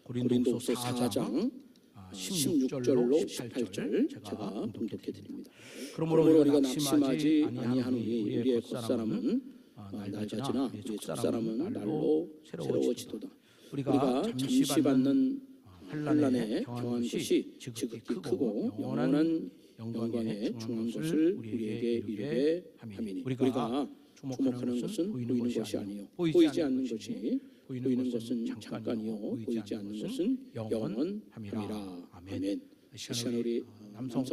고린도후서 4장 16절로 18절 제가 봉독해 드립니다. 그러므로 우리가 낙심하지 아니하노니 우리의 겉사람은 낡아지나 우리의 속사람은 날로 새로워지도다. 우리가 잠시 받는 환난에 경한 것이 지극히 크고 영원한 영광의 중한 것을 우리에게 이르게 함이니 우리가 주목하는 것은 보이는 것이 아니요 보이지 않는 것이 보이는 것은 잠깐이요 보이지 않는 것은 영원함이라. 아멘. 이 시간 우리 남성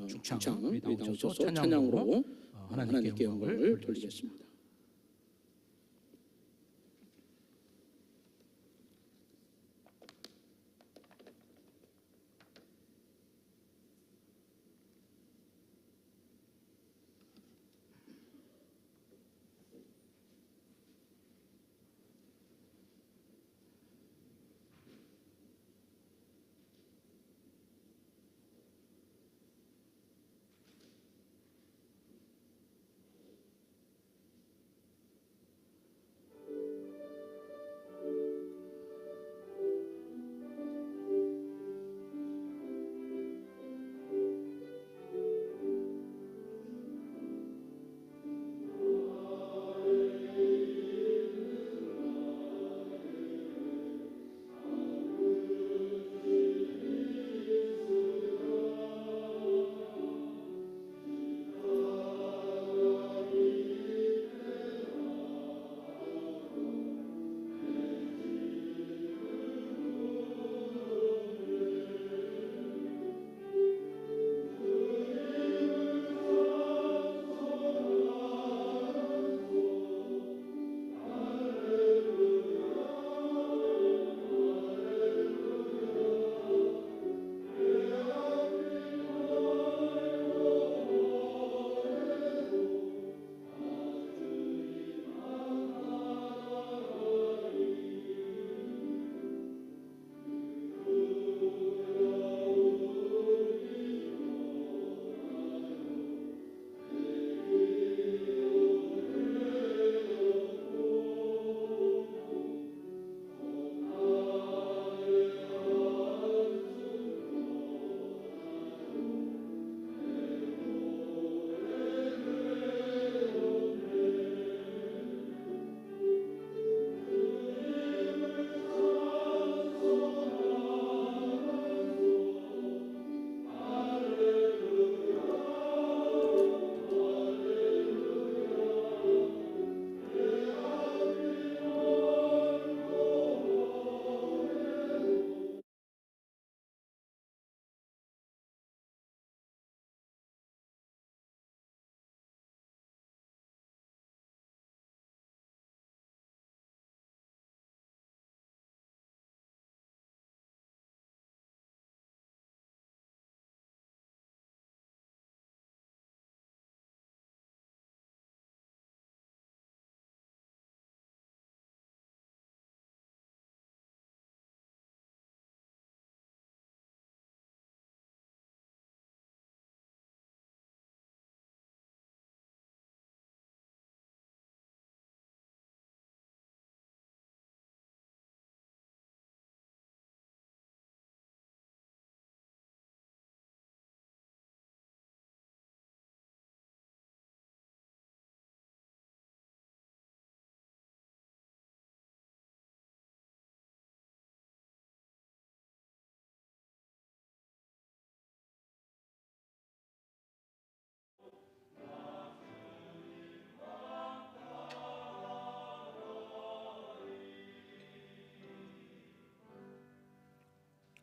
중창 우리 나오셔서 찬양으로 하나님께 영광을 돌리겠습니다.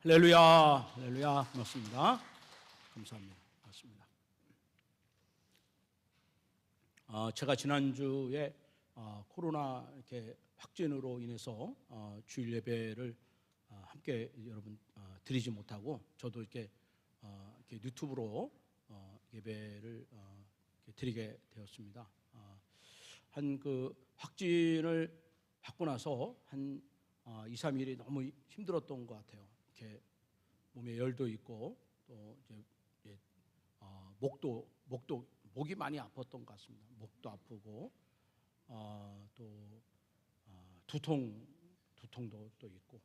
할렐루야, 할렐루야. 고맙습니다. 감사합니다. 고맙습니다. 제가 지난주에 코로나 이렇게 확진으로 인해서 주일 예배를 함께 여러분 드리지 못하고 저도 이렇게 유튜브로 예배를 드리게 되었습니다. 한 그 확진을 받고 나서 한 2, 3일이 너무 힘들었던 것 같아요. 이렇게 몸에 열도 있고 또 이제 목이 많이 아팠던 것 같습니다. 목도 아프고 또 두통도 또 있고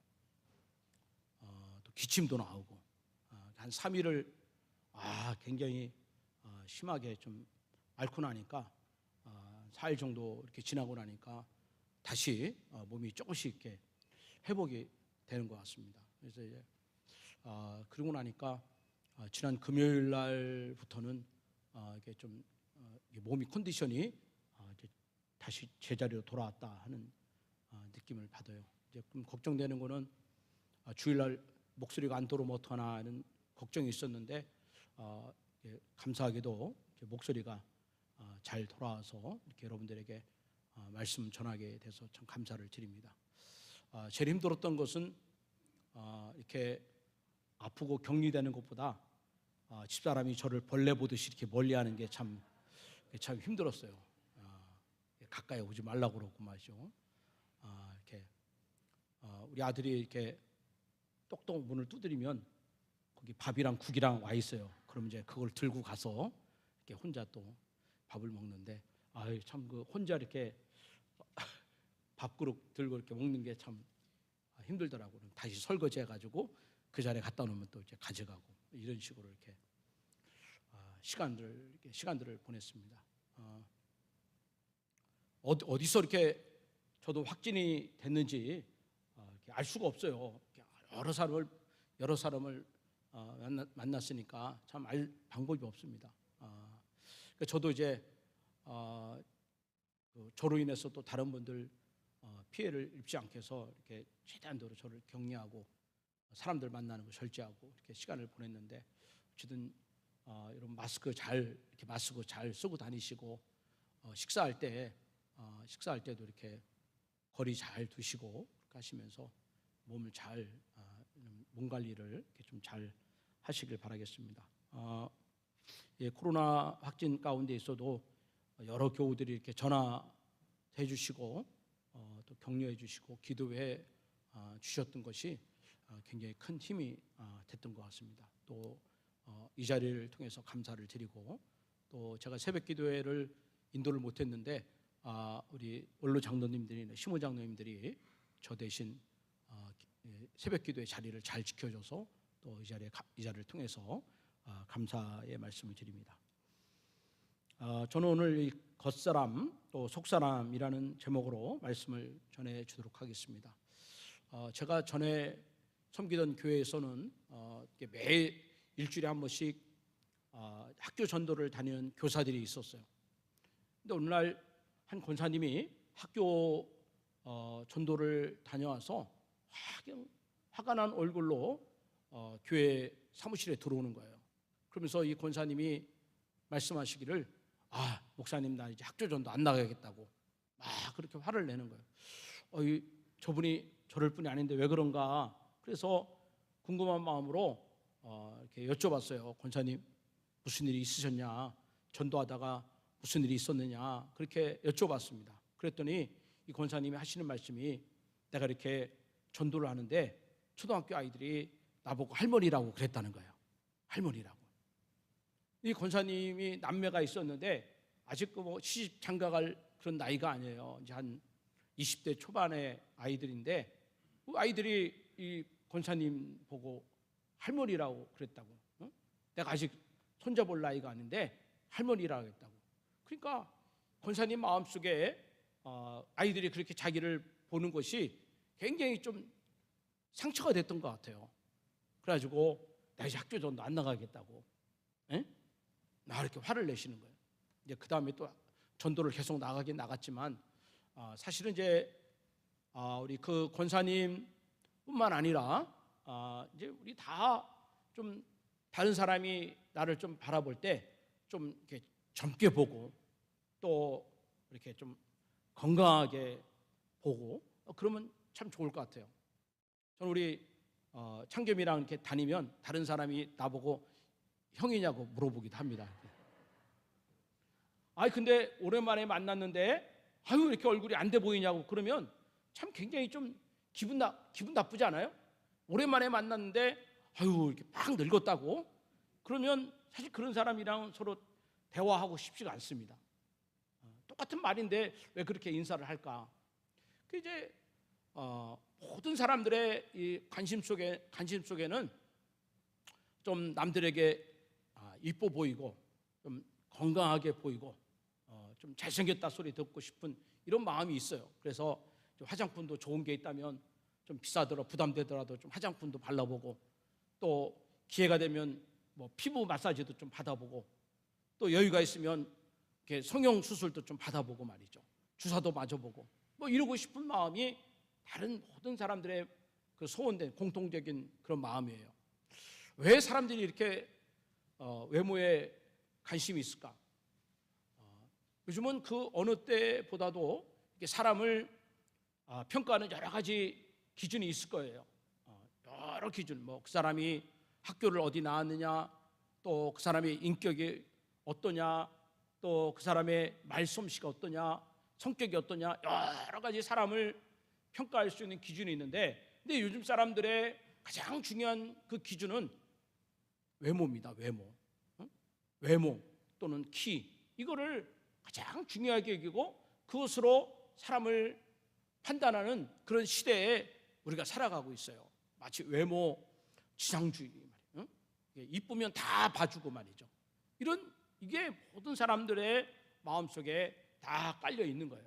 기침도 나오고 한 3일을 굉장히 심하게 좀 앓고 나니까 4일 정도 이렇게 지나고 나니까 다시 몸이 조금씩 이렇게 회복이 되는 것 같습니다. 그래서 이제 그러고 나니까 지난 금요일 날부터는 이게 좀 몸이 컨디션이 이제 다시 제자리로 돌아왔다 하는 느낌을 받아요. 이제 좀 걱정되는 거는 주일날 목소리가 안 들어오면 어떡하나 하는 걱정이 있었는데 감사하게도 목소리가 잘 돌아와서 이렇게 여러분들에게 말씀 전하게 돼서 참 감사를 드립니다. 제일 힘들었던 것은 이렇게 아프고 격리되는 것보다 집사람이 저를 벌레 보듯이 이렇게 멀리하는 게 참 힘들었어요. 가까이 오지 말라고 그러고 말이죠. 이렇게 우리 아들이 이렇게 똑똑 문을 두드리면 거기 밥이랑 국이랑 와 있어요. 그럼 이제 그걸 들고 가서 이렇게 혼자 또 밥을 먹는데 참 그 혼자 이렇게 밥그릇 들고 이렇게 먹는 게 참 힘들더라고요. 다시 설거지해가지고 그 자리에 갖다 놓으면 또 이제 가져가고 이런 식으로 이렇게 시간들을 보냈습니다. 어디서 이렇게 저도 확진이 됐는지 이렇게 알 수가 없어요. 여러 사람을 만났으니까 참 알 방법이 없습니다. 그러니까 저도 이제 저로 인해서 또 다른 분들 피해를 입지 않게 해서 이렇게 최대한도로 저를 격려하고 사람들 만나는 거 절제하고 이렇게 시간을 보냈는데 어쨌든 여러분 마스크 잘 쓰고 다니시고 식사할 때도 이렇게 거리 잘 두시고 그렇게 하시면서 몸을 몸 관리를 이렇게 좀 잘 하시길 바라겠습니다. 코로나 확진 가운데 있어도 여러 교우들이 이렇게 전화해 주시고 또 격려해 주시고 기도해 주셨던 것이 굉장히 큰 힘이 됐던 것 같습니다. 또 이 자리를 통해서 감사를 드리고 또 제가 새벽 기도회를 인도를 못했는데 우리 원로 장로님들이나 시모 장로님들이 저 대신 새벽 기도의 자리를 잘 지켜줘서 또 이 자리를 통해서 감사의 말씀을 드립니다. 저는 오늘 이 겉사람 또 속사람이라는 제목으로 말씀을 전해주도록 하겠습니다. 제가 전에 섬기던 교회에서는 매일 일주일에 한 번씩 학교 전도를 다니는 교사들이 있었어요. 근데 어느 날 한 권사님이 학교 전도를 다녀와서 화가 난 얼굴로 교회 사무실에 들어오는 거예요. 그러면서 이 권사님이 말씀하시기를 목사님 나 이제 학교 전도 안 나가겠다고 막 그렇게 화를 내는 거예요. 저분이 저럴 분이 아닌데 왜 그런가. 그래서 궁금한 마음으로 이렇게 여쭤봤어요. 권사님 무슨 일이 있으셨냐, 전도하다가 무슨 일이 있었느냐 그렇게 여쭤봤습니다. 그랬더니 이 권사님이 하시는 말씀이 내가 이렇게 전도를 하는데 초등학교 아이들이 나보고 할머니라고 그랬다는 거예요. 할머니라고. 이 권사님이 남매가 있었는데 아직 시집 장가갈 그런 나이가 아니에요. 이제 한 20대 초반의 아이들인데 그 아이들이 이 권사님 보고 할머니라고 그랬다고. 내가 아직 손잡을 나이가 아닌데 할머니라고 했다고. 그러니까 권사님 마음속에 아이들이 그렇게 자기를 보는 것이 굉장히 좀 상처가 됐던 것 같아요. 그래가지고 나 이제 학교 전도 안 나가겠다고 나 이렇게 화를 내시는 거예요. 이제 그 다음에 또 전도를 계속 나갔지만 사실은 이제 우리 그 권사님뿐만 아니라 이제 우리 다 좀 다른 사람이 나를 좀 바라볼 때 좀 이렇게 젊게 보고 또 이렇게 좀 건강하게 보고 그러면 참 좋을 것 같아요. 저는 우리 창겸이랑 이렇게 다니면 다른 사람이 나보고 형이냐고 물어보기도 합니다. 근데 오랜만에 만났는데 이렇게 얼굴이 안 돼 보이냐고 그러면 참 굉장히 좀 기분 나쁘지 않아요? 오랜만에 만났는데 이렇게 막 늙었다고 그러면 사실 그런 사람이랑 서로 대화하고 싶지가 않습니다. 똑같은 말인데 왜 그렇게 인사를 할까? 그 이제 모든 사람들의 이 관심 속에는 좀 남들에게 이뻐 보이고 좀 건강하게 보이고 좀 잘생겼다 소리 듣고 싶은 이런 마음이 있어요. 그래서 좀 화장품도 좋은 게 있다면 좀 비싸더라도 부담되더라도 좀 화장품도 발라보고, 또 기회가 되면 뭐 피부 마사지도 좀 받아보고, 또 여유가 있으면 이렇게 성형 수술도 좀 받아보고 말이죠. 주사도 맞아보고 뭐 이러고 싶은 마음이 다른 모든 사람들의 그 소원된 공통적인 그런 마음이에요. 왜 사람들이 이렇게 외모에 관심이 있을까? 요즘은 그 어느 때보다도 사람을 평가하는 여러 가지 기준이 있을 거예요. 여러 기준, 뭐 그 사람이 학교를 어디 나왔느냐, 또 그 사람의 인격이 어떠냐, 또 그 사람의 말솜씨가 어떠냐, 성격이 어떠냐, 여러 가지 사람을 평가할 수 있는 기준이 있는데, 근데 요즘 사람들의 가장 중요한 그 기준은 외모입니다. 외모 또는 키, 이거를 가장 중요하게 여기고 그것으로 사람을 판단하는 그런 시대에 우리가 살아가고 있어요. 마치 외모 지상주의 말이에요. 이쁘면 다 봐주고 말이죠. 이게 모든 사람들의 마음속에 다 깔려 있는 거예요.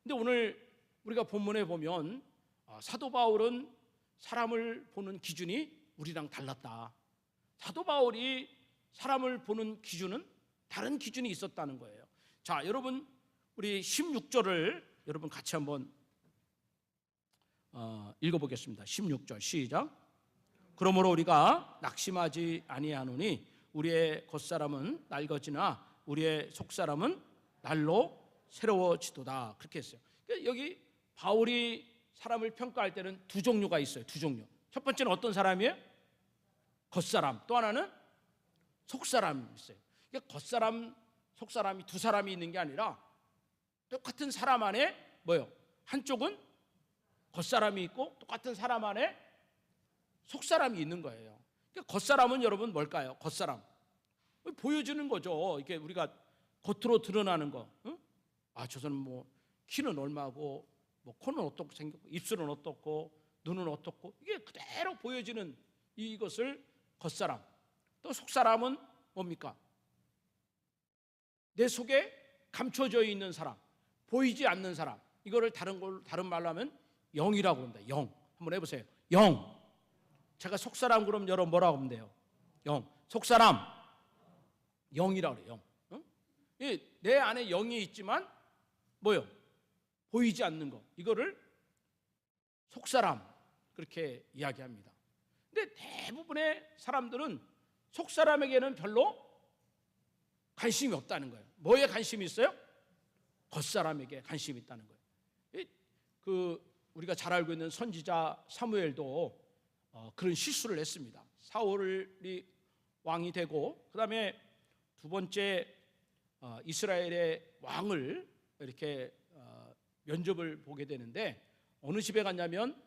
근데 오늘 우리가 본문에 보면 사도 바울은 사람을 보는 기준이 우리랑 달랐다. 사도 바울이 사람을 보는 기준은 다른 기준이 있었다는 거예요. 자, 여러분, 우리 16절을 여러분 같이 한번 읽어보겠습니다. 16절 시작. 그러므로 우리가 낙심하지 아니하노니 우리의 겉사람은 낡아지나 우리의 속사람은 날로 새로워지도다. 그렇게 했어요. 여기 바울이 사람을 평가할 때는 두 종류가 있어요. 두 종류. 첫 번째는 어떤 사람이에요? 겉사람. 또 하나는 속사람이 있어요. 그러니까 겉사람, 속사람이 두 사람이 있는 게 아니라 똑같은 사람 안에 뭐요? 한쪽은 겉사람이 있고 똑같은 사람 안에 속사람이 있는 거예요. 그러니까 겉사람은 여러분 뭘까요? 겉사람 보여주는 거죠. 이게 우리가 겉으로 드러나는 거. 응? 저 사람 뭐 키는 얼마고, 뭐 코는 어떻고 생겼고, 입술은 어떻고, 눈은 어떻고, 이게 그대로 보여지는 이것을 겉사람. 또 속사람은 뭡니까? 내 속에 감춰져 있는 사람, 보이지 않는 사람. 이거를 다른 말로 하면 영이라고 합니다. 영. 한번 해보세요. 영. 제가 속사람 그럼 여러분 뭐라고 하면 돼요? 영. 속사람. 영이라고 그래요. 영. 응? 내 안에 영이 있지만 뭐요? 보이지 않는 거. 이거를 속사람 그렇게 이야기합니다. 근데 대부분의 사람들은 속사람에게는 별로 관심이 없다는 거예요. 뭐에 관심이 있어요? 겉사람에게 관심이 있다는 거예요. 우리가 잘 알고 있는 선지자 사무엘도 그런 실수를 했습니다. 사울이 왕이 되고 그 다음에 두 번째 이스라엘의 왕을 이렇게 면접을 보게 되는데 어느 집에 갔냐면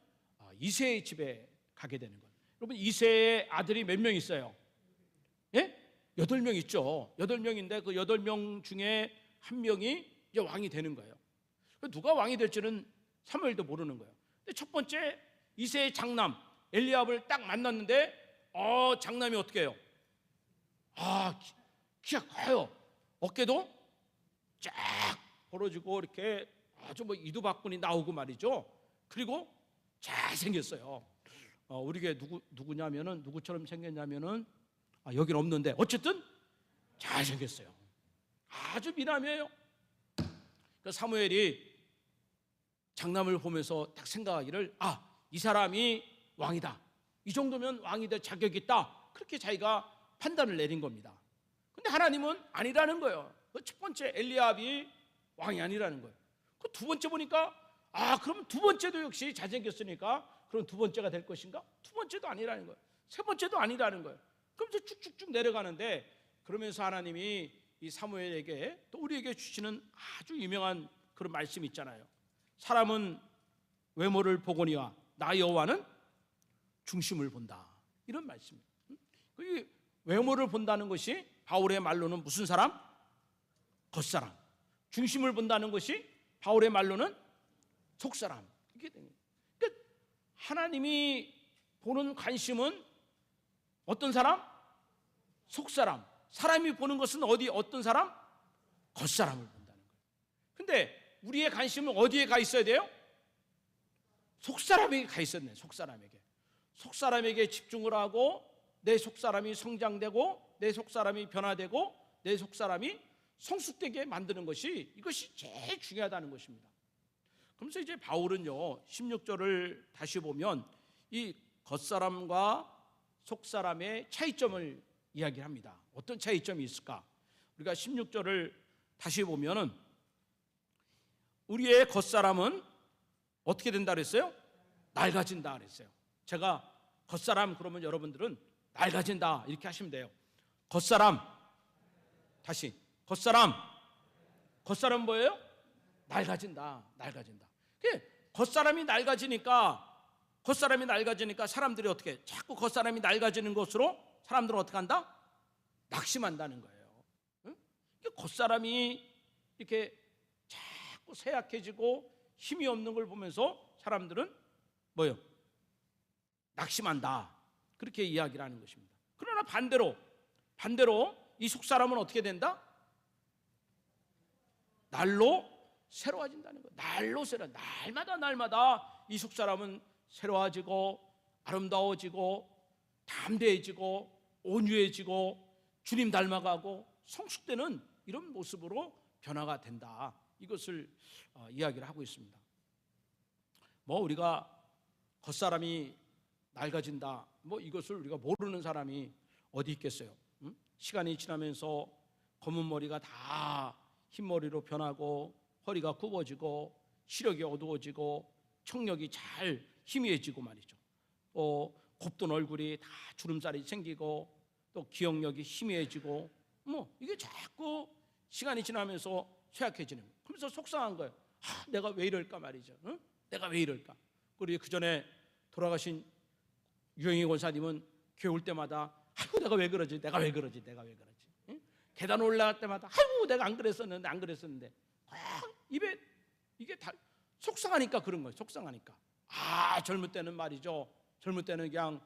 이새의 집에 가게 되는 거예요. 여러분, 이새의 아들이 몇 명 있어요? 예? 8명 있죠. 8명인데 그 8명 중에 한 명이 이제 왕이 되는 거예요. 누가 왕이 될지는 사무엘도 모르는 거예요. 근데 첫 번째 이새의 장남 엘리압을 딱 만났는데 장남이 어떻게 해요? 키가 커요. 어깨도 쫙 벌어지고 이렇게 아주 뭐 이두박근이 나오고 말이죠. 그리고 잘생겼어요. 우리게 누구냐면은 누구처럼 생겼냐면은 여긴 없는데 어쨌든 잘생겼어요. 아주 미남이에요. 그 사무엘이 장남을 보면서 딱 생각하기를 이 사람이 왕이다. 이 정도면 왕이 될 자격이 있다. 그렇게 자기가 판단을 내린 겁니다. 근데 하나님은 아니라는 거예요. 그 첫 번째 엘리압이 왕이 아니라는 거예요. 그 두 번째 보니까 그럼 두 번째도 역시 잘생겼으니까 그럼 두 번째가 될 것인가? 두 번째도 아니라는 거예요. 세 번째도 아니라는 거예요. 그럼 이제 쭉쭉쭉 내려가는데 그러면서 하나님이 이 사무엘에게 또 우리에게 주시는 아주 유명한 그런 말씀이 있잖아요. 사람은 외모를 보거니와 나 여호와는 중심을 본다. 이런 말씀이에요. 이 외모를 본다는 것이 바울의 말로는 무슨 사람? 겉사람. 중심을 본다는 것이 바울의 말로는 속사람. 이게 됩니다. 그러니까 하나님이 보는 관심은 어떤 사람? 속사람. 사람이 보는 것은 어떤 사람? 겉사람을 본다는 거예요. 근데 우리의 관심은 어디에 가 있어야 돼요? 속사람에게 가 있었네. 속사람에게 집중을 하고 내 속사람이 성장되고 내 속사람이 변화되고 내 속사람이 성숙되게 만드는 이것이 제일 중요하다는 것입니다. 그러면서 이제 바울은요 16절을 다시 보면 이 겉사람과 속사람의 차이점을 이야기합니다. 어떤 차이점이 있을까? 우리가 16절을 다시 보면은 우리의 겉사람은 어떻게 된다 그랬어요? 낡아진다 그랬어요. 제가 겉사람 그러면 여러분들은 낡아진다 이렇게 하시면 돼요. 겉사람 다시 겉사람 뭐예요? 낡아진다. 겉사람이 낡아지니까 사람들이 어떻게 자꾸 겉사람이 낡아지는 것으로 사람들은 어떻게 한다? 낙심한다는 거예요. 응? 겉사람이 이렇게 자꾸 쇠약해지고 힘이 없는 걸 보면서 사람들은 뭐예요? 낙심한다. 그렇게 이야기를 하는 것입니다. 그러나 반대로 이 속사람은 어떻게 된다? 날로 새로워진다는 거예요. 날마다 이 속사람은 새로워지고 아름다워지고 담대해지고 온유해지고 주님 닮아가고 성숙되는 이런 모습으로 변화가 된다. 이것을 이야기를 하고 있습니다. 우리가 겉사람이 낡아진다. 이것을 우리가 모르는 사람이 어디 있겠어요? 응? 시간이 지나면서 검은 머리가 다 흰머리로 변하고 허리가 굽어지고 시력이 어두워지고 청력이 잘 희미해지고 말이죠. 곱던 얼굴이 다 주름살이 생기고 또 기억력이 희미해지고 이게 자꾸 시간이 지나면서 쇠약해지는 거예요. 그러면서 속상한 거예요. 내가 왜 이럴까 말이죠. 응? 내가 왜 이럴까? 그리고 그 전에 돌아가신 유영희 권사님은 교회 올 때마다 아이고 내가 왜 그러지? 응? 계단 올라갈 때마다 아이고 내가 안 그랬었는데 입에 이게 다 속상하니까 그런 거예요. 속상하니까. 젊을 때는 말이죠. 젊을 때는 그냥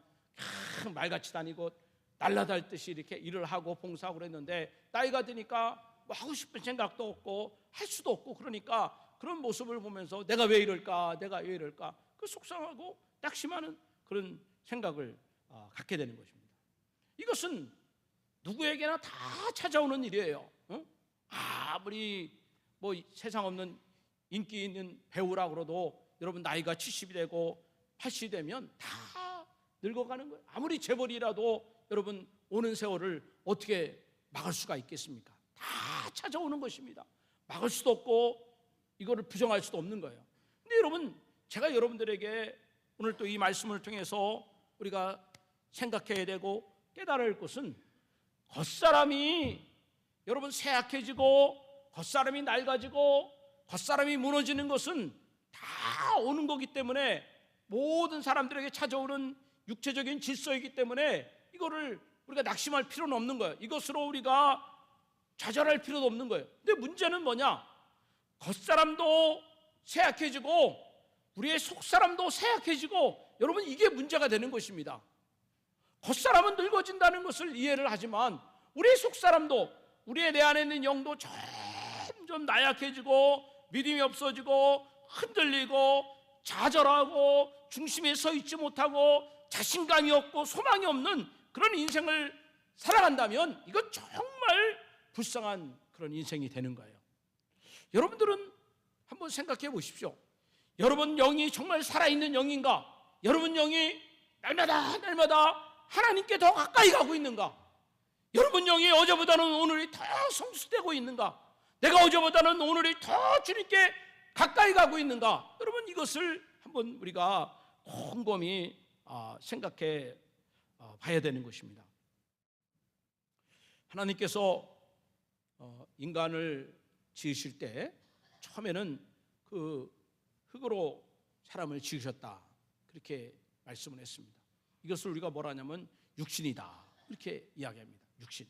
말같이 다니고 날라다니듯이 이렇게 일을 하고 봉사하고 그랬는데 나이가 드니까 하고 싶은 생각도 없고 할 수도 없고 그러니까 그런 모습을 보면서 내가 왜 이럴까? 그 속상하고 낙심하는 그런 생각을 갖게 되는 것입니다. 이것은 누구에게나 다 찾아오는 일이에요. 아무리 세상 없는 인기 있는 배우라 그래도 여러분 나이가 70이 되고 80이 되면 다 늙어가는 거예요. 아무리 재벌이라도 여러분 오는 세월을 어떻게 막을 수가 있겠습니까? 다 찾아오는 것입니다. 막을 수도 없고 이거를 부정할 수도 없는 거예요. 근데 여러분 제가 여러분들에게 오늘 또 이 말씀을 통해서 우리가 생각해야 되고 깨달아야 할 것은 겉사람이 여러분 쇠약해지고 겉사람이 낡아지고 겉사람이 무너지는 것은 다 오는 거기 때문에 모든 사람들에게 찾아오는 육체적인 질서이기 때문에 이거를 우리가 낙심할 필요는 없는 거예요. 이것으로 우리가 좌절할 필요도 없는 거예요. 근데 문제는 뭐냐? 겉사람도 쇠약해지고 우리의 속사람도 쇠약해지고 여러분 이게 문제가 되는 것입니다. 겉사람은 늙어진다는 것을 이해를 하지만 우리의 속사람도 우리의 내 안에 있는 영도 점점 나약해지고 믿음이 없어지고 흔들리고 좌절하고 중심에 서 있지 못하고 자신감이 없고 소망이 없는 그런 인생을 살아간다면 이건 정말 불쌍한 그런 인생이 되는 거예요. 여러분들은 한번 생각해 보십시오. 여러분 영이 정말 살아있는 영인가? 여러분 영이 날마다 하나님께 더 가까이 가고 있는가? 여러분 영이 어제보다는 오늘이 더 성숙되고 있는가? 내가 어제보다는 오늘이 더 주님께 가까이 가고 있는가? 여러분 이것을 한번 우리가 곰곰이 생각해 봐야 되는 것입니다. 하나님께서 인간을 지으실 때 처음에는 그 흙으로 사람을 지으셨다 그렇게 말씀을 했습니다. 이것을 우리가 뭐라 하냐면 육신이다 이렇게 이야기합니다. 육신.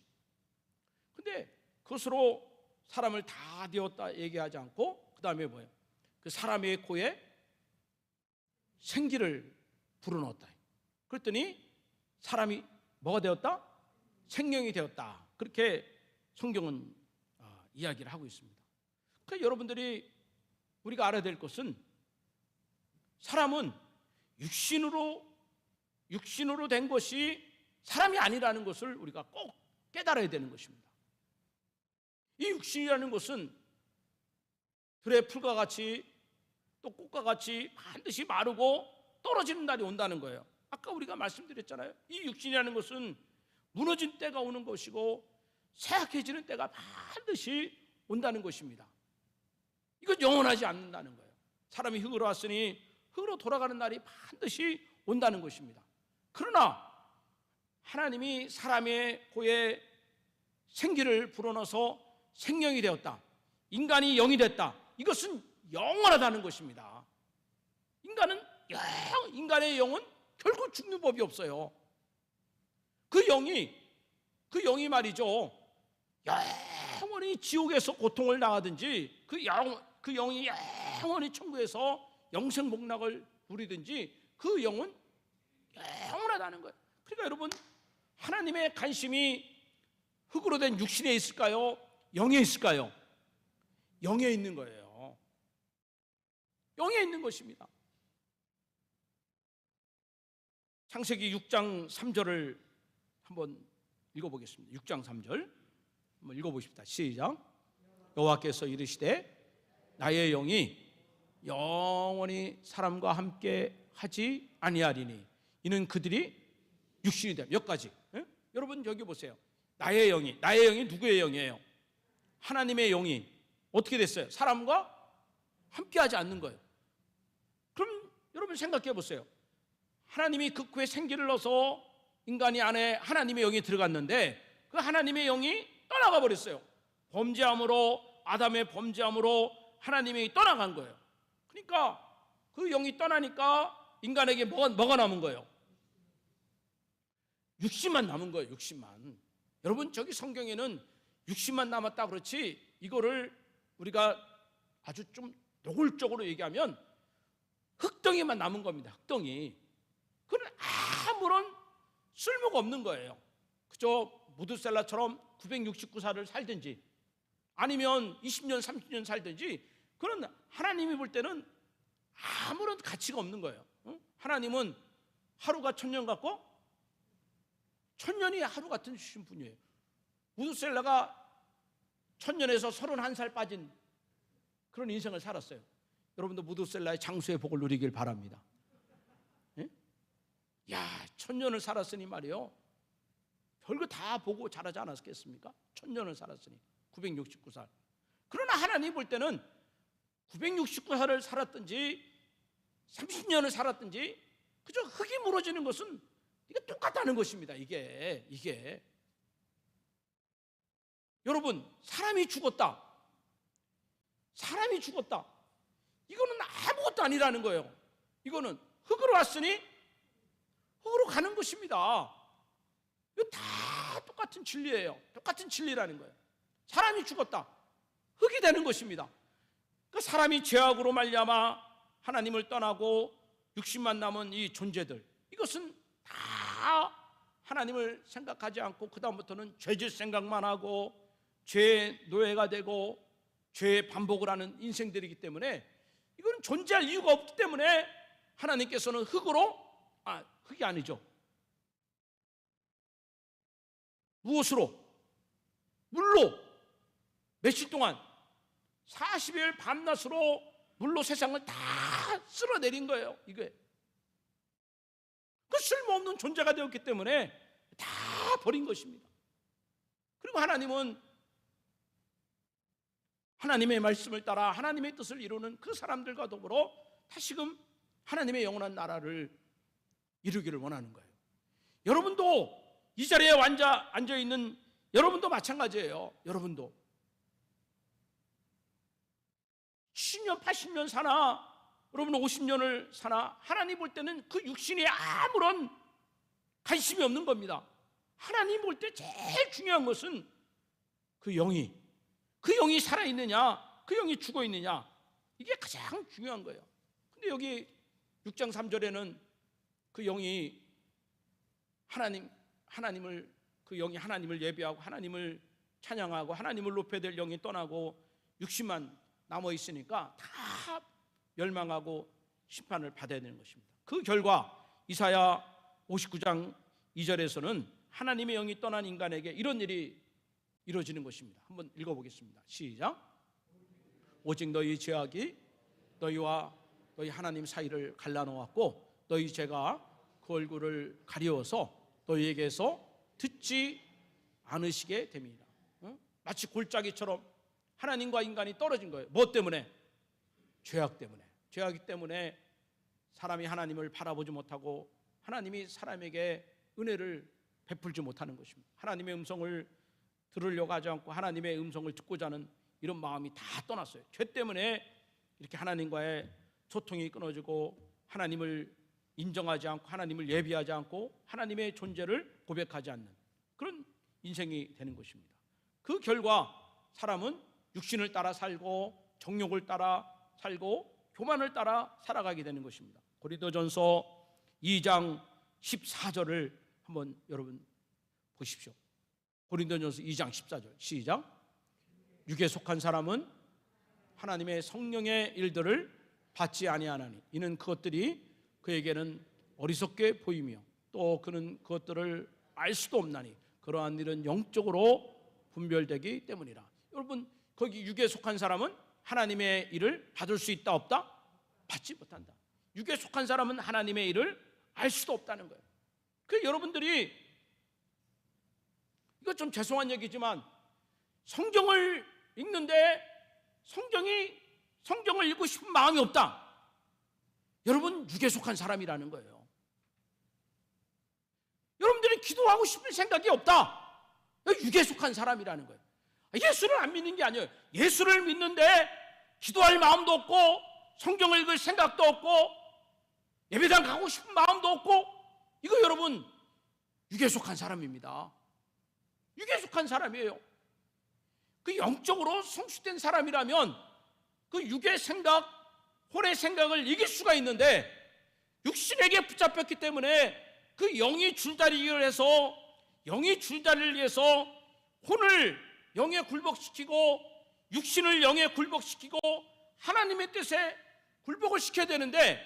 근데 그것으로 사람을 다 되었다 얘기하지 않고 그 다음에 뭐예요? 그 사람의 코에 생기를 불어넣었다. 그랬더니 사람이 뭐가 되었다? 생명이 되었다. 그렇게 성경은 이야기를 하고 있습니다. 그러니까 여러분들이 우리가 알아야 될 것은 사람은 육신으로 된 것이 사람이 아니라는 것을 우리가 꼭 깨달아야 되는 것입니다. 이 육신이라는 것은 들의 풀과 같이 또 꽃과 같이 반드시 마르고 떨어지는 날이 온다는 거예요. 아까 우리가 말씀드렸잖아요. 이 육신이라는 것은 무너진 때가 오는 것이고 쇠약해지는 때가 반드시 온다는 것입니다. 이건 영원하지 않는다는 거예요. 사람이 흙으로 왔으니 흙으로 돌아가는 날이 반드시 온다는 것입니다. 그러나 하나님이 사람의 코에 생기를 불어넣어서 생명이 되었다. 인간이 영이 됐다. 이것은 영원하다는 것입니다. 인간의 영은 결코 죽는 법이 없어요. 그 영이 말이죠, 영원히 지옥에서 고통을 당하든지 그 영이 영원히 천국에서 영생복락을 누리든지 그 영은 영원하다는 거예요. 그러니까 여러분, 하나님의 관심이 흙으로 된 육신에 있을까요? 영에 있을까요? 영에 있는 거예요. 영에 있는 것입니다. 창세기 6장 3절을 한번 읽어보겠습니다. 6장 3절 한번 읽어보십시다. 시작. 여호와께서 이르시되 나의 영이 영원히 사람과 함께 하지 아니하리니 이는 그들이 육신이 됨. 몇 가지. 여러분 여기 보세요. 나의 영이 누구의 영이에요? 하나님의 영이 어떻게 됐어요? 사람과 함께 하지 않는 거예요. 그럼 여러분 생각해 보세요. 하나님이 그 코에 생기를 넣어서 인간이 안에 하나님의 영이 들어갔는데 그 하나님의 영이 떠나가 버렸어요. 아담의 범죄함으로 하나님의 영이 떠나간 거예요. 그러니까 그 영이 떠나니까 인간에게 뭐가 남은 거예요? 육신만 남은 거예요. 육신만. 여러분 저기 성경에는 육신만 남았다 그렇지, 이거를 우리가 아주 좀 노골적으로 얘기하면 흙덩이만 남은 겁니다. 흙덩이. 그건 아무런 쓸모가 없는 거예요. 그저 무드셀라처럼 969살을 살든지 아니면 20년 30년 살든지 그건 하나님이 볼 때는 아무런 가치가 없는 거예요. 하나님은 하루가 1000년 같고 1000년이 하루 같은 주신 분이에요. 무드셀라가 1000년에서 31살 빠진 그런 인생을 살았어요. 여러분도 무드셀라의 장수의 복을 누리길 바랍니다. 예? 야, 1000년을 살았으니 말이요, 별거 다 보고 자라지 않았겠습니까? 1000년을 살았으니 969살. 그러나 하나님 볼 때는 969살을 살았든지 30년을 살았든지 그저 흙이 무너지는 것은 이게 똑같다는 것입니다. 이게 여러분, 사람이 죽었다. 이거는 아무것도 아니라는 거예요. 이거는 흙으로 왔으니 흙으로 가는 것입니다. 이거 다 똑같은 진리예요. 똑같은 진리라는 거예요. 사람이 죽었다. 흙이 되는 것입니다. 그 사람이 죄악으로 말미암아 하나님을 떠나고 육신만 남은 이 존재들, 이것은 다 하나님을 생각하지 않고 그 다음부터는 죄질 생각만 하고 죄의 노예가 되고 죄의 반복을 하는 인생들이기 때문에 이거는 존재할 이유가 없기 때문에 하나님께서는 흙이 아니죠. 무엇으로? 물로 며칠 동안 40일 밤낮으로 물로 세상을 다 쓸어내린 거예요. 이게 그 쓸모없는 존재가 되었기 때문에 다 버린 것입니다. 그리고 하나님은 하나님의 말씀을 따라 하나님의 뜻을 이루는 그 사람들과 더불어 다시금 하나님의 영원한 나라를 이루기를 원하는 거예요. 여러분도 이 자리에 앉아있는 여러분도 마찬가지예요. 여러분도 70년 80년 사나 여러분 50년을 사나 하나님 볼 때는 그 육신에 아무런 관심이 없는 겁니다. 하나님 볼 때 제일 중요한 것은 그 영이 살아있느냐, 그 영이 죽어있느냐, 이게 가장 중요한 거예요. 근데 여기 6장 3절에는 그 영이 하나님을 그 영이 하나님을 예배하고 하나님을 찬양하고 하나님을 높여야 될 영이 떠나고 육신만 남아 있으니까 다 멸망하고 심판을 받아야 되는 것입니다. 그 결과 이사야 59장 2절에서는 하나님의 영이 떠난 인간에게 이런 일이 이루어지는 것입니다. 한번 읽어보겠습니다. 시작. 오직 너희 죄악이 너희와 너희 하나님 사이를 갈라놓았고 너희 죄가 그 얼굴을 가리워서 너희에게서 듣지 않으시게 됩니다. 마치 골짜기처럼 하나님과 인간이 떨어진 거예요. 뭐 때문에? 죄악 때문에. 죄악이 때문에 사람이 하나님을 바라보지 못하고 하나님이 사람에게 은혜를 베풀지 못하는 것입니다. 하나님의 음성을 들으려고 하지 않고 하나님의 음성을 듣고자 하는 이런 마음이 다 떠났어요. 죄 때문에 이렇게 하나님과의 소통이 끊어지고 하나님을 인정하지 않고 하나님을 예비하지 않고 하나님의 존재를 고백하지 않는 그런 인생이 되는 것입니다. 그 결과 사람은 육신을 따라 살고 정욕을 따라 살고 교만을 따라 살아가게 되는 것입니다. 고린도전서 2장 14절을 한번 여러분 보십시오. 고린도전서 2장 14절 시작. 육에 속한 사람은 하나님의 성령의 일들을 받지 아니하나니 이는 그것들이 그에게는 어리석게 보이며 또 그는 그것들을 알 수도 없나니 그러한 일은 영적으로 분별되기 때문이라. 여러분 거기 육에 속한 사람은 하나님의 일을 받을 수 있다 없다? 받지 못한다. 육에 속한 사람은 하나님의 일을 알 수도 없다는 거예요. 그 여러분들이 이거 좀 죄송한 얘기지만 성경을 읽는데 성경을 읽고 싶은 마음이 없다. 여러분 육에 속한 사람이라는 거예요. 여러분들이 기도하고 싶은 생각이 없다. 육에 속한 사람이라는 거예요. 예수를 안 믿는 게 아니에요. 예수를 믿는데 기도할 마음도 없고 성경을 읽을 생각도 없고 예배당 가고 싶은 마음도 없고 이거 여러분 육에 속한 사람입니다. 육에 속한 사람이에요. 그 영적으로 성숙된 사람이라면 그 육의 생각, 혼의 생각을 이길 수가 있는데 육신에게 붙잡혔기 때문에 그 영이 줄다리기를 해서 영이 줄다리를 위해서 혼을 영에 굴복시키고 육신을 영에 굴복시키고 하나님의 뜻에 굴복을 시켜야 되는데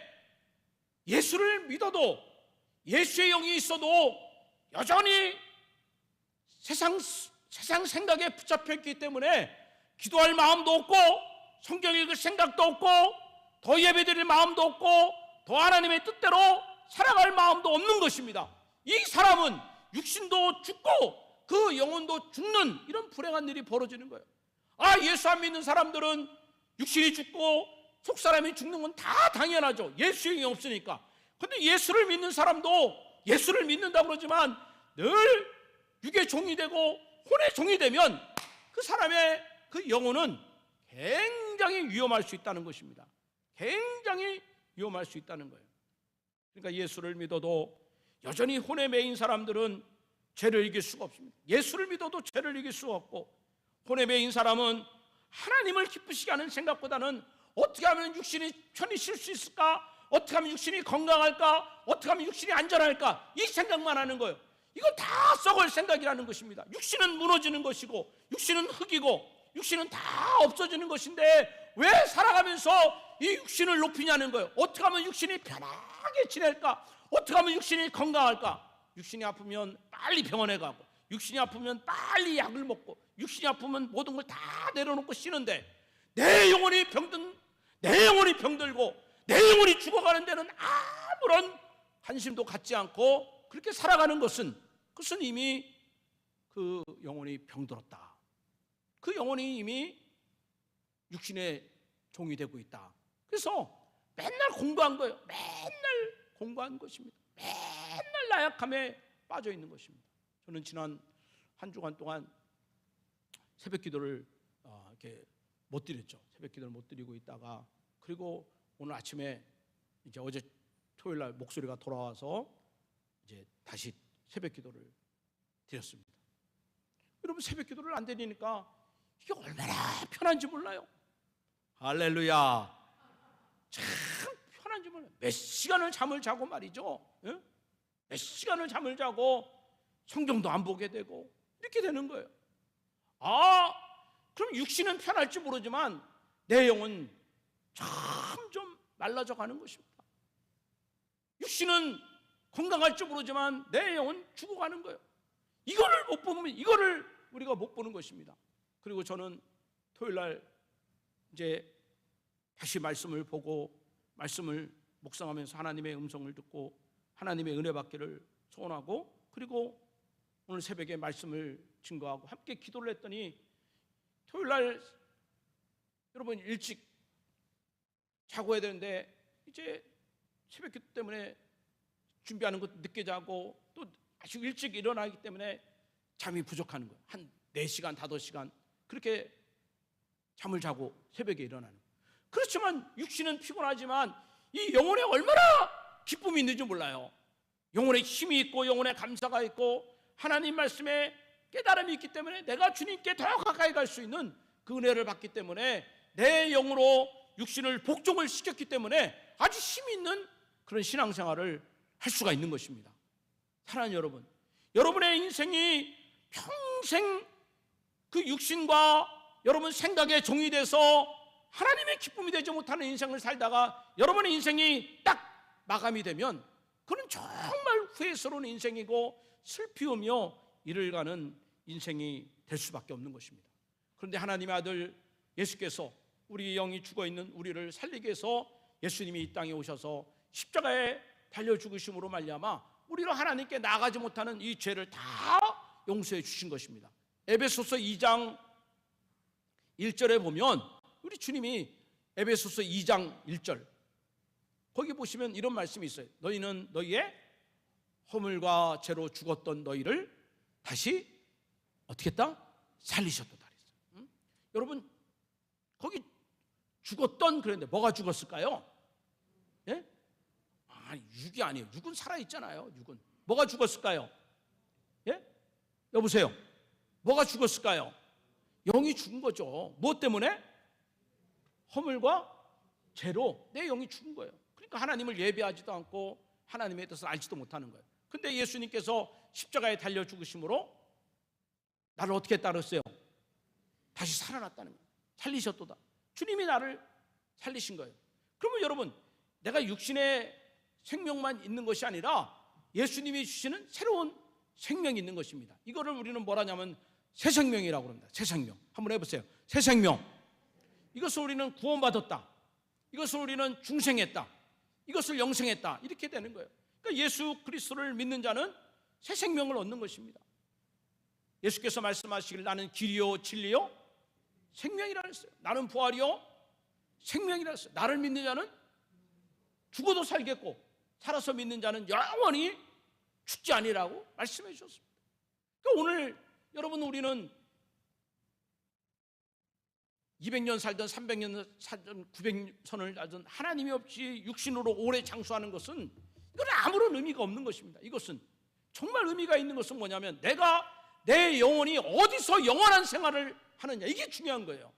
예수를 믿어도 예수의 영이 있어도 여전히 세상 생각에 붙잡혀 있기 때문에 기도할 마음도 없고 성경 읽을 생각도 없고 더 예배드릴 마음도 없고 더 하나님의 뜻대로 살아갈 마음도 없는 것입니다. 이 사람은 육신도 죽고 그 영혼도 죽는 이런 불행한 일이 벌어지는 거예요. 예수 안 믿는 사람들은 육신이 죽고 속사람이 죽는 건 다 당연하죠. 예수의 영이 없으니까. 그런데 예수를 믿는 사람도 예수를 믿는다고 그러지만 늘 육의 종이 되고 혼의 종이 되면 그 사람의 그 영혼은 굉장히 위험할 수 있다는 것입니다. 굉장히 위험할 수 있다는 거예요. 그러니까 예수를 믿어도 여전히 혼에 매인 사람들은 죄를 이길 수가 없습니다. 예수를 믿어도 죄를 이길 수가 없고 혼에 매인 사람은 하나님을 기쁘시게 하는 생각보다는 어떻게 하면 육신이 편히 쉴 수 있을까? 어떻게 하면 육신이 건강할까? 어떻게 하면 육신이 안전할까? 이 생각만 하는 거예요. 이거 다 썩을 생각이라는 것입니다. 육신은 무너지는 것이고 육신은 흙이고 육신은 다 없어지는 것인데 왜 살아가면서 이 육신을 높이냐는 거예요. 어떻게 하면 육신이 편하게 지낼까? 어떻게 하면 육신이 건강할까? 육신이 아프면 빨리 병원에 가고 육신이 아프면 빨리 약을 먹고 육신이 아프면 모든 걸 다 내려놓고 쉬는데 내 영혼이 병들고 내 영혼이 죽어가는 데는 아무런 관심도 갖지 않고 그렇게 살아가는 것은 이미 그 영혼이 병들었다. 그 영혼이 이미 육신의 종이 되고 있다. 그래서 맨날 공부한 거예요. 맨날 공부한 것입니다. 맨날 나약함에 빠져 있는 것입니다. 저는 지난 한 주간 동안 새벽 기도를 이렇게 못 드렸죠. 새벽 기도를 못 드리고 있다가 그리고 오늘 아침에 이제 어제 토요일 날 목소리가 돌아와서 이제 다시 새벽 기도를 드렸습니다. 여러분 새벽 기도를 안 드리니까 이게 얼마나 편한지 몰라요. 할렐루야. 참 편한 얼마인지 몰라요. 몇 시간을 잠을 자고 말이죠. 예? 몇 시간을 잠을 자고 성경도 안 보게 되고 이렇게 되는 거예요. 그럼 육신은 편할지 모르지만 내 영은 점점 말라져 가는 것입니다. 육신은 건강할지 모르지만 내 영은 죽어가는 거예요. 이거를 못 보면 이거를 우리가 못 보는 것입니다. 그리고 저는 토요일 날 이제 다시 말씀을 보고 말씀을 묵상하면서 하나님의 음성을 듣고 하나님의 은혜 받기를 소원하고, 그리고 오늘 새벽에 말씀을 증거하고 함께 기도를 했더니 토요일 날 여러분 일찍 자고 해야 되는데 이제 새벽 기도 때문에 준비하는 것도 늦게 자고 또 아주 일찍 일어나기 때문에 잠이 부족하는 거예요. 한 4시간, 5시간 그렇게 잠을 자고 새벽에 일어나는 거예요. 그렇지만 육신은 피곤하지만 이 영혼에 얼마나 기쁨이 있는지 몰라요. 영혼에 힘이 있고 영혼에 감사가 있고 하나님 말씀에 깨달음이 있기 때문에 내가 주님께 더 가까이 갈 수 있는 그 은혜를 받기 때문에 내 영으로 육신을 복종을 시켰기 때문에 아주 힘이 있는 그런 신앙생활을 할 수가 있는 것입니다. 사랑하는 여러분, 여러분의 인생이 평생 그 육신과 여러분 생각에 종이 돼서 하나님의 기쁨이 되지 못하는 인생을 살다가 여러분의 인생이 딱 마감이 되면 그건 정말 후회스러운 인생이고 슬피우며 이를 가는 인생이 될 수밖에 없는 것입니다. 그런데 하나님의 아들 예수께서 우리 영이 죽어있는 우리를 살리기 위해서 예수님이 이 땅에 오셔서 십자가에 달려 죽으심으로 말미암아 우리로 하나님께 나아가지 못하는 이 죄를 다 용서해 주신 것입니다. 에베소서 2장 1절에 보면 우리 주님이 에베소서 2장 1절 거기 보시면 이런 말씀이 있어요. 너희는 너희의 허물과 죄로 죽었던 너희를 다시 어떻게 했다? 살리셨도다. 여러분 거기 죽었던 그랬는데 뭐가 죽었을까요? 예? 육이 아니에요. 육은 살아있잖아요. 육은 뭐가 죽었을까요? 예? 여보세요. 뭐가 죽었을까요? 영이 죽은 거죠. 무엇 때문에? 허물과 죄로 내 영이 죽은 거예요. 그러니까 하나님을 예배하지도 않고 하나님의 뜻을 알지도 못하는 거예요. 근데 예수님께서 십자가에 달려 죽으심으로 나를 어떻게 따랐어요? 다시 살아났다는 거예요. 살리셨도다. 주님이 나를 살리신 거예요. 그러면 여러분, 내가 육신의 생명만 있는 것이 아니라 예수님이 주시는 새로운 생명이 있는 것입니다. 이거를 우리는 뭐라냐면 새 생명이라고 합니다. 새 생명. 한번 해보세요. 새 생명. 이것을 우리는 구원받았다. 이것을 우리는 중생했다. 이것을 영생했다. 이렇게 되는 거예요. 그러니까 예수 그리스도를 믿는 자는 새 생명을 얻는 것입니다. 예수께서 말씀하시길 나는 길이요 진리요 생명이라 했어요. 나는 부활이요 생명이라 했어요. 나를 믿는 자는 죽어도 살겠고 살아서 믿는 자는 영원히 죽지 아니라고 말씀해 주셨습니다. 그러니까 오늘 여러분 우리는 200년 살든 300년 살든 900선을 살든 하나님이 없이 육신으로 오래 장수하는 것은 이건 아무런 의미가 없는 것입니다. 이것은 정말 의미가 있는 것은 뭐냐면 내가 내 영혼이 어디서 영원한 생활을 하느냐, 이게 중요한 거예요.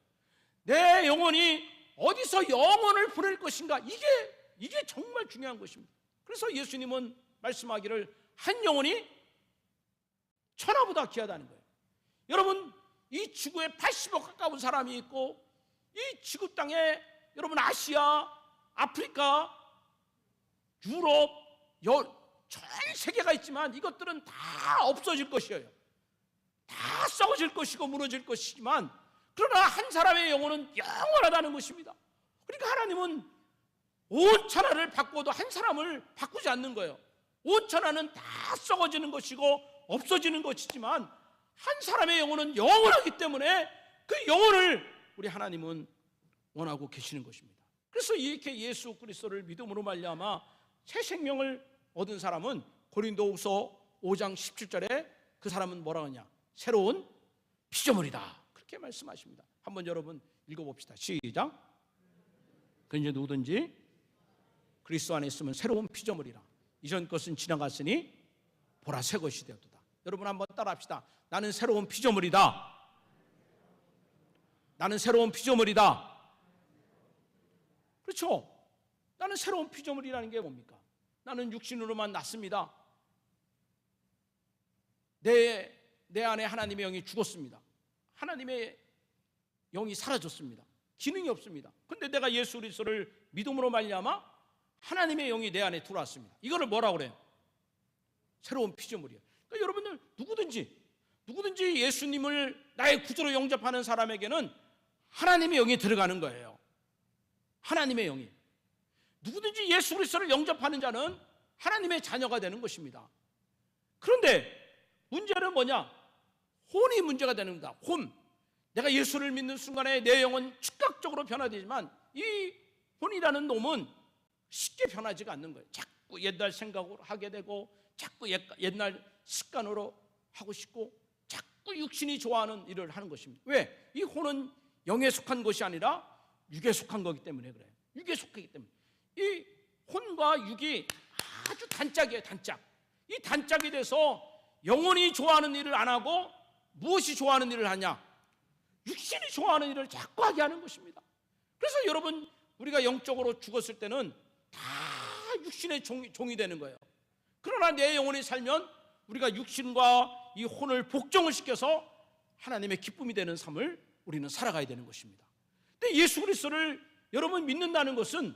내 영혼이 어디서 영혼을 보낼 것인가, 이게 정말 중요한 것입니다. 그래서 예수님은 말씀하기를 한 영혼이 천하보다 귀하다는 거예요. 여러분 이 지구에 80억 가까운 사람이 있고 이 지구 땅에 여러분 아시아, 아프리카, 유럽, 전 세계가 있지만 이것들은 다 없어질 것이에요. 다 썩어질 것이고 무너질 것이지만 그러나 한 사람의 영혼은 영원하다는 것입니다. 그러니까 하나님은 온 천하를 바꿔도 한 사람을 바꾸지 않는 거예요. 온 천하는 다 썩어지는 것이고 없어지는 것이지만 한 사람의 영혼은 영원하기 때문에 그 영혼을 우리 하나님은 원하고 계시는 것입니다. 그래서 이렇게 예수 그리스도를 믿음으로 말미암아 새 생명을 얻은 사람은 고린도후서 5장 17절에 그 사람은 뭐라고 하냐? 새로운 피조물이다. 그렇게 말씀하십니다. 한번 여러분 읽어봅시다. 시작. 그 이제 누구든지 그리스도 안에 있으면 새로운 피조물이라. 이전 것은 지나갔으니 보라 새 것이 되었도다. 여러분 한번 따라합시다. 나는 새로운 피조물이다. 나는 새로운 피조물이다. 그렇죠? 나는 새로운 피조물이라는 게 뭡니까? 나는 육신으로만 났습니다. 내 안에 하나님의 영이 죽었습니다. 하나님의 영이 사라졌습니다. 기능이 없습니다. 근데 내가 예수 그리스도를 믿음으로 말미암아 하나님의 영이 내 안에 들어왔습니다. 이거를 뭐라고 그래요? 새로운 피조물이에요. 그러니까 여러분들 누구든지 예수님을 나의 구주로 영접하는 사람에게는 하나님의 영이 들어가는 거예요. 하나님의 영이. 누구든지 예수 그리스도를 영접하는 자는 하나님의 자녀가 되는 것입니다. 그런데 문제는 뭐냐? 혼이 문제가 되는 겁니다. 혼. 내가 예수를 믿는 순간에 내 영은 즉각적으로 변화되지만 이 혼이라는 놈은 쉽게 변하지가 않는 거예요. 자꾸 옛날 생각으로 하게 되고 자꾸 옛날 습관으로 하고 싶고 자꾸 육신이 좋아하는 일을 하는 것입니다. 왜? 이 혼은 영에 속한 것이 아니라 육에 속한 거기 때문에 그래요. 육에 속하기 때문에. 이 혼과 육이 아주 단짝이에요. 단짝. 이 단짝이 돼서 영혼이 좋아하는 일을 안 하고 무엇이 좋아하는 일을 하냐? 육신이 좋아하는 일을 자꾸 하게 하는 것입니다. 그래서 여러분 우리가 영적으로 죽었을 때는 다 육신의 종이 되는 거예요. 그러나 내 영혼이 살면 우리가 육신과 이 혼을 복종을 시켜서 하나님의 기쁨이 되는 삶을 우리는 살아가야 되는 것입니다. 근데 예수 그리스도를 여러분 믿는다는 것은,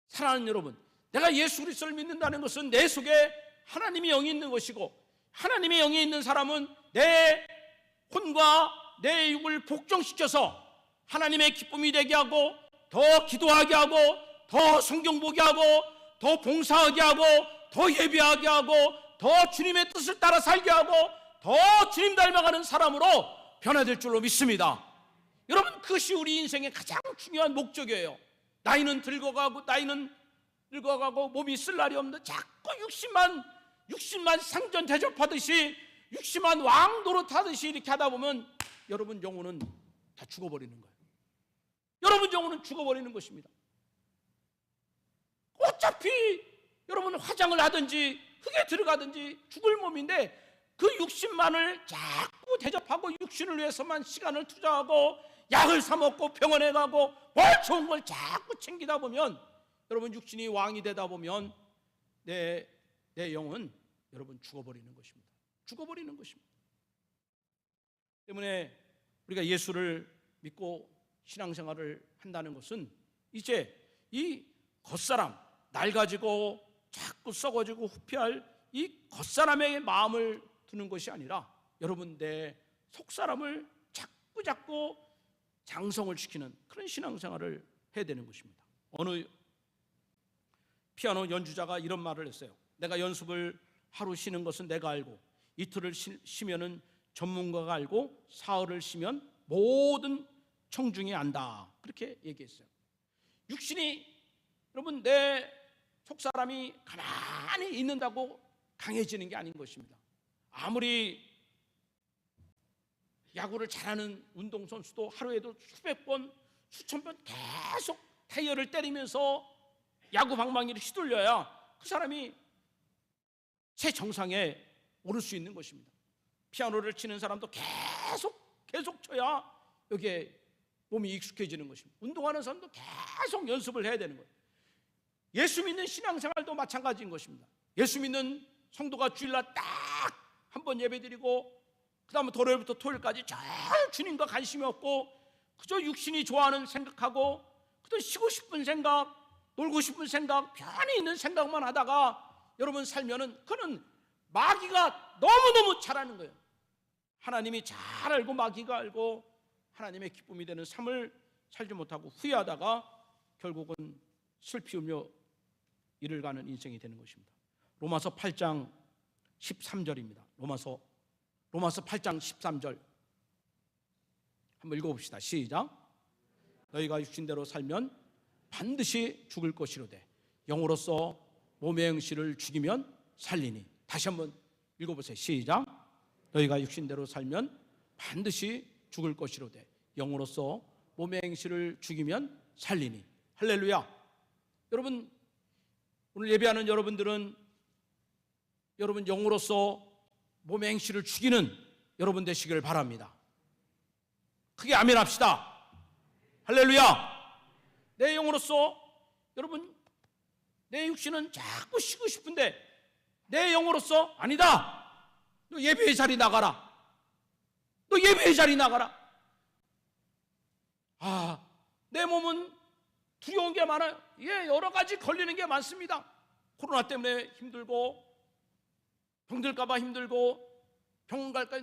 사랑하는 여러분, 내가 예수 그리스도를 믿는다는 것은 내 속에 하나님의 영이 있는 것이고, 하나님의 영이 있는 사람은 내 혼과 내 육을 복종시켜서 하나님의 기쁨이 되게 하고, 더 기도하게 하고, 더 성경 보게 하고, 더 봉사하게 하고, 더 예배하게 하고, 더 주님의 뜻을 따라 살게 하고, 더 주님 닮아가는 사람으로 변화될 줄로 믿습니다. 여러분, 그것이 우리 인생의 가장 중요한 목적이에요. 나이는 늙어가고 몸이 쓸 날이 없는데 자꾸 육신만 상전 대접하듯이, 육신만 왕도로 타듯이 이렇게 하다 보면 여러분 영혼은 다 죽어버리는 거예요. 여러분 영혼은 죽어버리는 것입니다. 어차피 여러분 화장을 하든지 흙에 들어가든지 죽을 몸인데, 그 육신만을 자꾸 대접하고 육신을 위해서만 시간을 투자하고 약을 사 먹고 병원에 가고 뭘 좋은 걸 자꾸 챙기다 보면, 여러분 육신이 왕이 되다 보면 내 영은 여러분 죽어버리는 것입니다. 죽어버리는 것입니다. 때문에 우리가 예수를 믿고 신앙생활을 한다는 것은 이제 이 겉사람, 낡아지고 자꾸 썩어지고 후피할 이 겉사람의 마음을 두는 것이 아니라 여러분 내 속사람을 자꾸 장성을 시키는 그런 신앙생활을 해야 되는 것입니다. 어느 피아노 연주자가 이런 말을 했어요. 내가 연습을 하루 쉬는 것은 내가 알고, 이틀을 쉬면은 전문가가 알고, 사흘을 쉬면 모든 청중이 안다. 그렇게 얘기했어요. 육신이, 여러분 내 속사람이 가만히 있는다고 강해지는 게 아닌 것입니다. 아무리 야구를 잘하는 운동선수도 하루에도 수백 번, 수천 번 계속 타이어를 때리면서 야구 방망이를 휘둘려야 그 사람이 최정상에 오를 수 있는 것입니다. 피아노를 치는 사람도 계속 쳐야 여기에 몸이 익숙해지는 것입니다. 운동하는 사람도 계속 연습을 해야 되는 거예요. 예수 믿는 신앙생활도 마찬가지인 것입니다. 예수 믿는 성도가 주일날 딱 한 번 예배드리고 그 다음에 토요일부터 토요일까지 잘 주님과 관심이 없고 그저 육신이 좋아하는 생각하고 그저 쉬고 싶은 생각, 놀고 싶은 생각, 편히 있는 생각만 하다가 여러분 살면은 그는 마귀가 너무너무 잘하는 거예요. 하나님이 잘 알고 마귀가 알고 하나님의 기쁨이 되는 삶을 살지 못하고 후회하다가 결국은 슬피 울며 이를 가는 인생이 되는 것입니다. 로마서 8장 13절입니다. 로마서 8장 13절 한번 읽어봅시다. 시작. 너희가 육신대로 살면 반드시 죽을 것이로되 영으로서 몸의 행실을 죽이면 살리니. 다시 한번 읽어보세요. 시작. 너희가 육신대로 살면 반드시 죽을 것이로되 영으로서 몸의 행실을 죽이면 살리니. 할렐루야. 여러분 오늘 예배하는 여러분들은 여러분 영으로서 몸의 행실을 죽이는 여러분 되시기를 바랍니다. 크게 아멘 합시다. 할렐루야. 내 영으로서 여러분, 내 육신은 자꾸 쉬고 싶은데 내 영으로서 아니다. 너 예배의 자리 나가라. 너 예배의 자리 나가라. 내 몸은 두려운 게 많아요. 여러 가지 걸리는 게 많습니다. 코로나 때문에 힘들고, 병들까 봐 힘들고, 병원 갈까.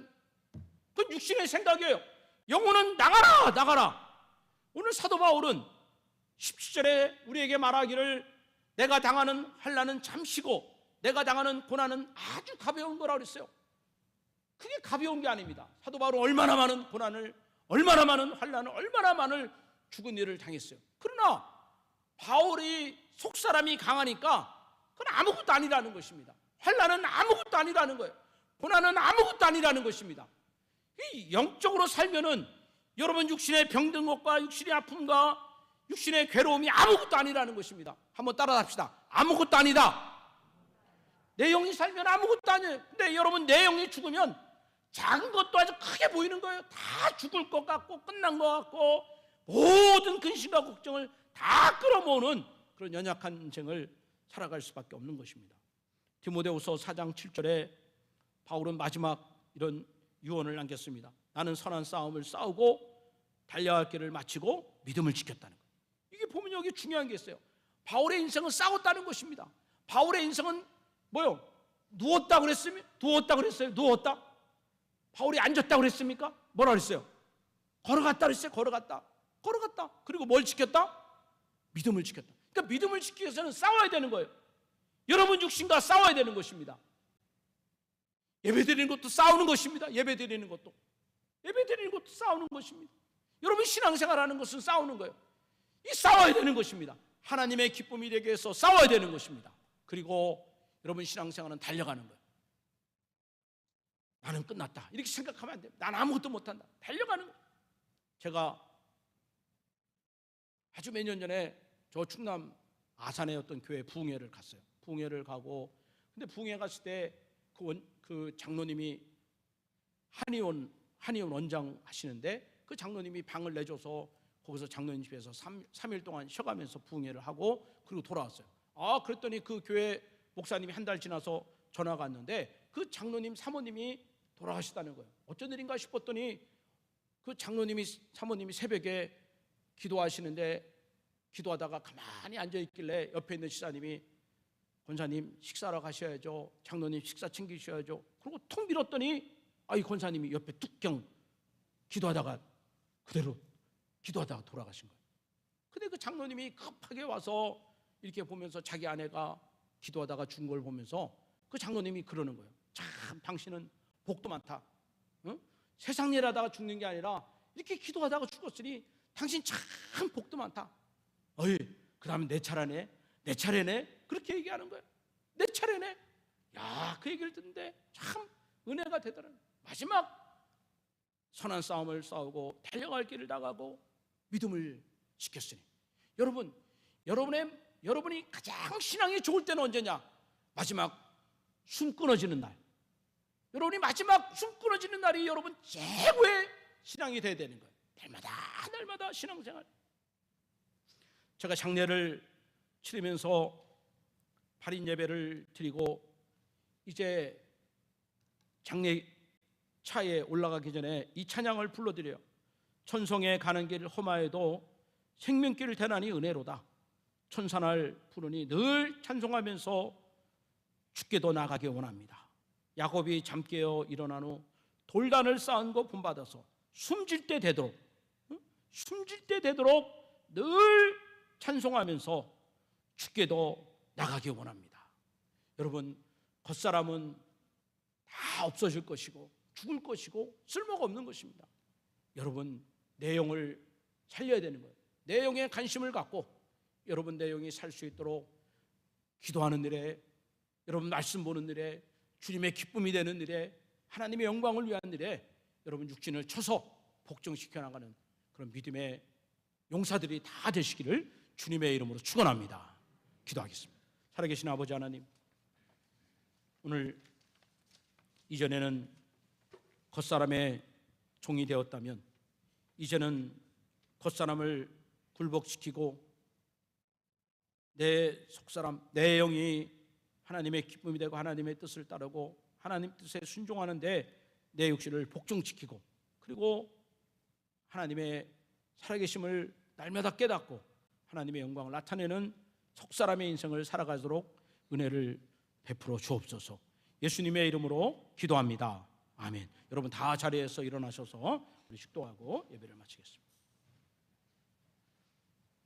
그건 육신의 생각이에요. 영혼은 나가라, 나가라. 오늘 사도 바울은 17절에 우리에게 말하기를 내가 당하는 환난은 잠시고 내가 당하는 고난은 아주 가벼운 거라고 그랬어요. 그게 가벼운 게 아닙니다. 사도 바울은 얼마나 많은 고난을, 얼마나 많은 환난을, 얼마나 많은 죽은 일을 당했어요. 그러나 바울이 속사람이 강하니까 그건 아무것도 아니라는 것입니다. 환난은 아무것도 아니라는 거예요. 고난은 아무것도 아니라는 것입니다. 이 영적으로 살면은 여러분 육신의 병든 것과 육신의 아픔과 육신의 괴로움이 아무것도 아니라는 것입니다. 한번 따라합시다. 아무것도 아니다. 내 영이 살면 아무것도 아니에요. 근데 여러분 내 영이 죽으면 작은 것도 아주 크게 보이는 거예요. 다 죽을 것 같고 끝난 것 같고 모든 근심과 걱정을 다 끌어모으는 그런 연약한 인생을 살아갈 수밖에 없는 것입니다. 디모데후서 4장 7절에 바울은 마지막 이런 유언을 남겼습니다. 나는 선한 싸움을 싸우고 달려야 할 길을 마치고 믿음을 지켰다는 거예요. 이게 보면 여기 중요한 게 있어요. 바울의 인생은 싸웠다는 것입니다. 바울의 인생은 뭐요? 누웠다 그랬으면 누웠다 그랬어요. 누웠다. 바울이 앉았다 그랬습니까? 뭐라 그랬어요? 걸어갔다 그랬어요. 걸어갔다. 그리고 뭘 지켰다? 믿음을 지켰다. 그러니까 믿음을 지키기 위해서는 싸워야 되는 거예요. 여러분 육신과 싸워야 되는 것입니다. 예배드리는 것도 싸우는 것입니다. 예배드리는 것도 싸우는 것입니다. 여러분 신앙생활하는 것은 싸우는 거예요. 이 싸워야 되는 것입니다. 하나님의 기쁨이 되기 위해서 싸워야 되는 것입니다. 그리고 여러분 신앙생활은 달려가는 거예요. 나는 끝났다 이렇게 생각하면 안 돼요. 난 아무것도 못한다. 달려가는 거예요. 제가 아주 몇 년 전에 저 충남 아산의 어떤 교회 부흥회를 갔어요. 부흥회를 가고, 근데 부흥회 갔을 때 그 장로님이 한의원 원장 하시는데 그 장로님이 방을 내줘서 거기서 장로님 집에서 3일 동안 쉬어가면서 부흥회를 하고 그리고 돌아왔어요. 그랬더니 그 교회 목사님이 한 달 지나서 전화가 왔는데 그 장로님 사모님이 돌아가셨다는 거예요. 어쩐 일인가 싶었더니 그 장로님이 사모님이 새벽에 기도하시는데 기도하다가 가만히 앉아있길래 옆에 있는 시사님이 권사님 식사하러 가셔야죠. 장로님 식사 챙기셔야죠. 그리고 통 밀었더니 이 권사님이 옆에 뚝경 기도하다가 그대로 기도하다가 돌아가신 거예요. 근데 그 장로님이 급하게 와서 이렇게 보면서 자기 아내가 기도하다가 죽은 걸 보면서 그 장로님이 그러는 거예요. 참 당신은 복도 많다. 응? 세상 일 하다가 죽는 게 아니라 이렇게 기도하다가 죽었으니 당신 참 복도 많다. 그 다음에 내 차례네 그렇게 얘기하는 거예요. 내 차례네. 그 얘기를 듣는데 참 은혜가 되더라고요. 마지막 선한 싸움을 싸우고 달려갈 길을 나가고 믿음을 지켰으니 여러분이 가장 신앙이 좋을 때는 언제냐? 마지막 숨 끊어지는 날. 여러분이 마지막 숨 끊어지는 날이 여러분 최고의 신앙이 돼야 되는 거예요. 날마다 신앙생활. 제가 장례를 치르면서 발인 예배를 드리고 이제 장례 차에 올라가기 전에 이 찬양을 불러드려요. 천성에 가는 길 험하여도 생명길을 대나니 은혜로다. 천산을 부르니 늘 찬송하면서 죽게도 나가게 원합니다. 야곱이 잠 깨어 일어난 후 돌단을 쌓은 거 본받아서 숨질 때 되도록 늘 찬송하면서 죽게도 나가기 원합니다. 여러분 겉사람은 다 없어질 것이고 죽을 것이고 쓸모가 없는 것입니다. 여러분 내 영을 살려야 되는 거예요. 내 영에 관심을 갖고 여러분 내 영이 살 수 있도록 기도하는 일에, 여러분 말씀 보는 일에, 주님의 기쁨이 되는 일에, 하나님의 영광을 위한 일에 여러분 육신을 쳐서 복종시켜 나가는 그런 믿음의 용사들이 다 되시기를 주님의 이름으로 축원합니다. 기도하겠습니다. 살아계신 아버지 하나님, 오늘 이전에는 겉사람의 종이 되었다면 이제는 겉사람을 굴복시키고 내 속사람, 내 영이 하나님의 기쁨이 되고 하나님의 뜻을 따르고 하나님 뜻에 순종하는데 내 육신을 복종시키고, 그리고 하나님의 살아계심을 날마다 깨닫고 하나님의 영광을 나타내는 속사람의 인생을 살아가도록 은혜를 베풀어 주옵소서. 예수님의 이름으로 기도합니다. 아멘. 여러분 다 자리에서 일어나셔서 우리 식도하고 예배를 마치겠습니다.